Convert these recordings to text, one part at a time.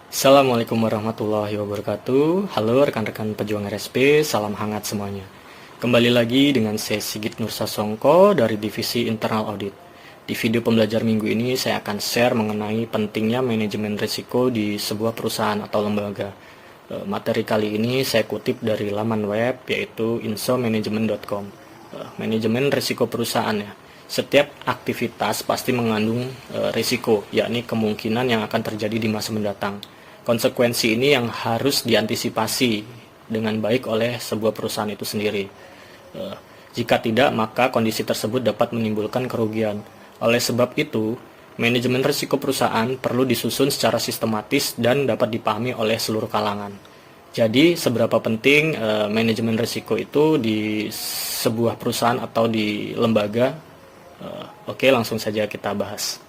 Assalamualaikum warahmatullahi wabarakatuh. Halo rekan-rekan pejuang RSP, salam hangat semuanya. Kembali lagi dengan saya Sigit Nursasongko dari Divisi Internal Audit. Di video pembelajar minggu ini saya akan share mengenai pentingnya manajemen risiko di sebuah perusahaan atau lembaga. Materi kali ini saya kutip dari laman web yaitu insomanagement.com. Manajemen risiko perusahaan ya. Setiap aktivitas pasti mengandung risiko, yakni kemungkinan yang akan terjadi di masa mendatang. Konsekuensi ini yang harus diantisipasi dengan baik oleh sebuah perusahaan itu sendiri. Jika tidak, maka kondisi tersebut dapat menimbulkan kerugian. Oleh sebab itu, manajemen risiko perusahaan perlu disusun secara sistematis dan dapat dipahami oleh seluruh kalangan. Jadi, seberapa penting manajemen risiko itu di sebuah perusahaan atau di lembaga? Oke, langsung saja kita bahas.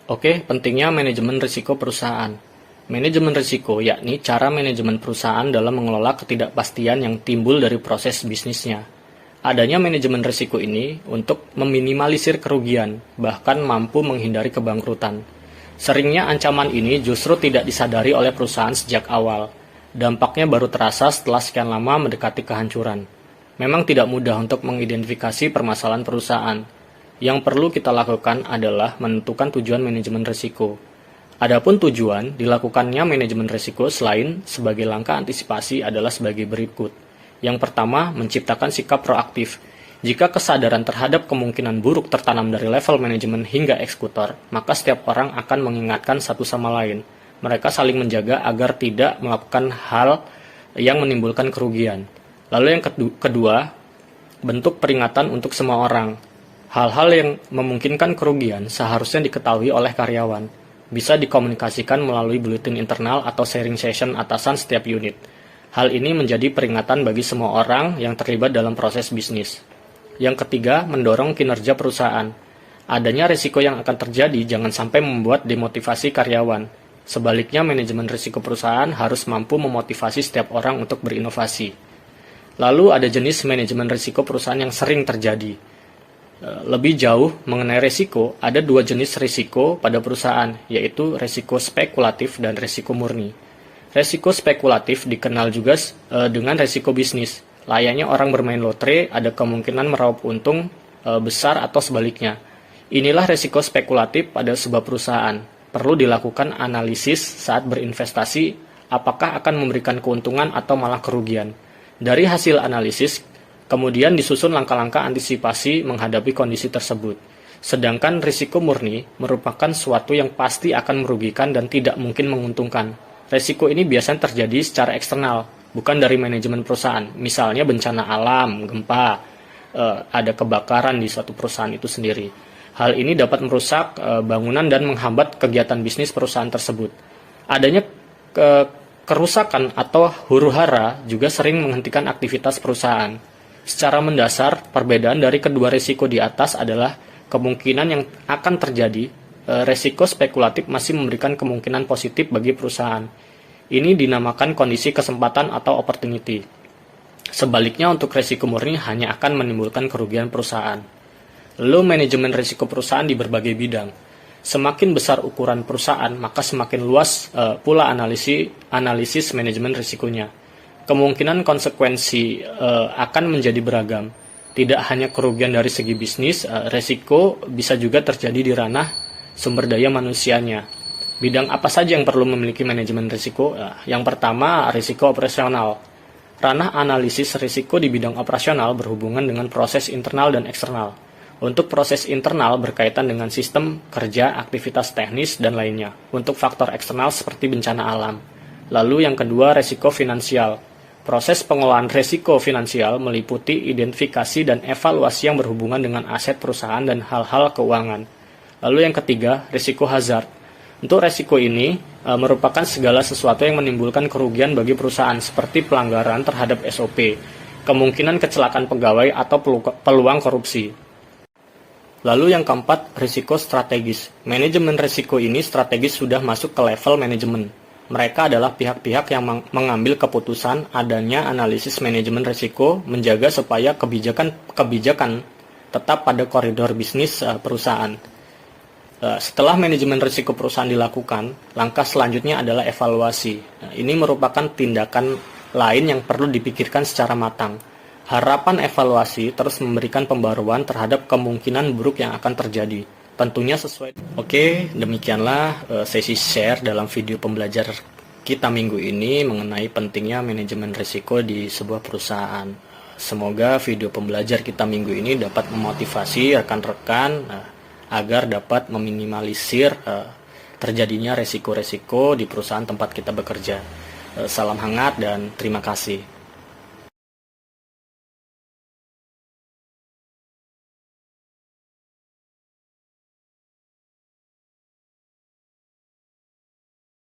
Oke, pentingnya manajemen risiko perusahaan. Manajemen risiko yakni cara manajemen perusahaan dalam mengelola ketidakpastian yang timbul dari proses bisnisnya. Adanya manajemen risiko ini untuk meminimalisir kerugian, bahkan mampu menghindari kebangkrutan. Seringnya ancaman ini justru tidak disadari oleh perusahaan sejak awal. Dampaknya baru terasa setelah sekian lama mendekati kehancuran. Memang tidak mudah untuk mengidentifikasi permasalahan perusahaan. Yang perlu kita lakukan adalah menentukan tujuan manajemen risiko. Adapun tujuan dilakukannya manajemen risiko selain sebagai langkah antisipasi adalah sebagai berikut. Yang pertama, menciptakan sikap proaktif. Jika kesadaran terhadap kemungkinan buruk tertanam dari level manajemen hingga eksekutor, maka setiap orang akan mengingatkan satu sama lain. Mereka saling menjaga agar tidak melakukan hal yang menimbulkan kerugian. Lalu yang kedua, bentuk peringatan untuk semua orang. Hal-hal yang memungkinkan kerugian seharusnya diketahui oleh karyawan. Bisa dikomunikasikan melalui buletin internal atau sharing session atasan setiap unit. Hal ini menjadi peringatan bagi semua orang yang terlibat dalam proses bisnis. Yang ketiga, mendorong kinerja perusahaan. Adanya risiko yang akan terjadi jangan sampai membuat demotivasi karyawan. Sebaliknya, manajemen risiko perusahaan harus mampu memotivasi setiap orang untuk berinovasi. Lalu ada jenis manajemen risiko perusahaan yang sering terjadi. Lebih jauh mengenai risiko, ada dua jenis risiko pada perusahaan, yaitu risiko spekulatif dan risiko murni. Risiko spekulatif dikenal juga dengan risiko bisnis. Layaknya orang bermain lotre, ada kemungkinan meraup untung besar atau sebaliknya. Inilah risiko spekulatif pada sebuah perusahaan. Perlu dilakukan analisis saat berinvestasi, apakah akan memberikan keuntungan atau malah kerugian. Dari hasil analisis, kemudian disusun langkah-langkah antisipasi menghadapi kondisi tersebut. Sedangkan risiko murni merupakan suatu yang pasti akan merugikan dan tidak mungkin menguntungkan. Risiko ini biasanya terjadi secara eksternal, bukan dari manajemen perusahaan. Misalnya bencana alam, gempa, ada kebakaran di suatu perusahaan itu sendiri. Hal ini dapat merusak bangunan dan menghambat kegiatan bisnis perusahaan tersebut. Adanya kerusakan atau huru-hara juga sering menghentikan aktivitas perusahaan. Secara mendasar, perbedaan dari kedua risiko di atas adalah kemungkinan yang akan terjadi. Risiko spekulatif masih memberikan kemungkinan positif bagi perusahaan. Ini dinamakan kondisi kesempatan atau opportunity. Sebaliknya untuk risiko murni hanya akan menimbulkan kerugian perusahaan. Lalu manajemen risiko perusahaan di berbagai bidang. Semakin besar ukuran perusahaan, maka semakin luas pula analisis manajemen risikonya. Kemungkinan konsekuensi akan menjadi beragam. Tidak hanya kerugian dari segi bisnis, risiko bisa juga terjadi di ranah sumber daya manusianya. Bidang apa saja yang perlu memiliki manajemen risiko? Yang pertama, risiko operasional. Ranah analisis risiko di bidang operasional berhubungan dengan proses internal dan eksternal. Untuk proses internal berkaitan dengan sistem kerja, aktivitas teknis, dan lainnya. Untuk faktor eksternal seperti bencana alam. Lalu yang kedua, risiko finansial. Proses pengolahan risiko finansial meliputi identifikasi dan evaluasi yang berhubungan dengan aset perusahaan dan hal-hal keuangan. Lalu yang ketiga, risiko hazard. Untuk risiko ini merupakan segala sesuatu yang menimbulkan kerugian bagi perusahaan seperti pelanggaran terhadap SOP, kemungkinan kecelakaan pegawai atau peluang korupsi. Lalu yang keempat, risiko strategis. Manajemen risiko ini strategis sudah masuk ke level manajemen. Mereka adalah pihak-pihak yang mengambil keputusan adanya analisis manajemen risiko, menjaga supaya kebijakan tetap pada koridor bisnis perusahaan. Setelah manajemen risiko perusahaan dilakukan, langkah selanjutnya adalah evaluasi. Nah, ini merupakan tindakan lain yang perlu dipikirkan secara matang. Harapan evaluasi terus memberikan pembaruan terhadap kemungkinan buruk yang akan terjadi. Tentunya sesuai. Oke, demikianlah sesi share dalam video pembelajar kita minggu ini mengenai pentingnya manajemen risiko di sebuah perusahaan. Semoga video pembelajar kita minggu ini dapat memotivasi rekan-rekan agar dapat meminimalisir terjadinya resiko-resiko di perusahaan tempat kita bekerja. Salam hangat dan terima kasih.